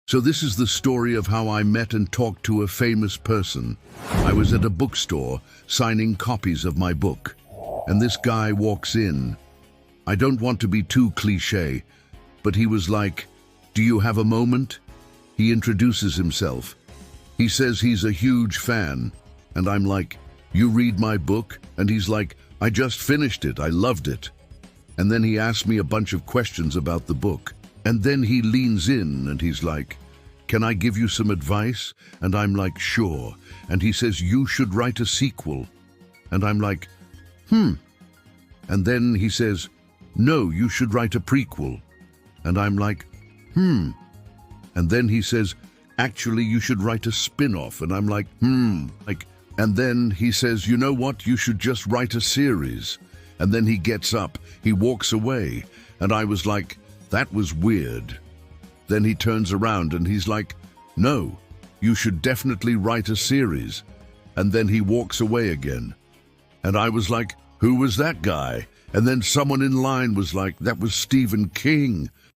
So this is the story of how I met and talked to a famous person. I was at a bookstore signing copies of my book, and this guy walks in. I don't want to be too cliché, but he was like, "Do you have a moment?" He introduces himself. He says he's a huge fan, and I'm like, "You read my book?" And he's like, "I just finished it, I loved it." And then he asks me a bunch of questions about the book. And then he leans in and he's like, "Can I give you some advice?" And I'm like, "Sure." And he says, "You should write a sequel." And I'm like, And then he says, "No, you should write a prequel." And I'm like, And then he says, "Actually, you should write a spin-off." And I'm like, And then he says, "You know what? You should just write a series." And then he gets up, he walks away. And I was like, that was weird. Then he turns around and he's like, "No, you should definitely write a series." And then he walks away again. And I was like, who was that guy? And then someone in line was like, "That was Stephen King."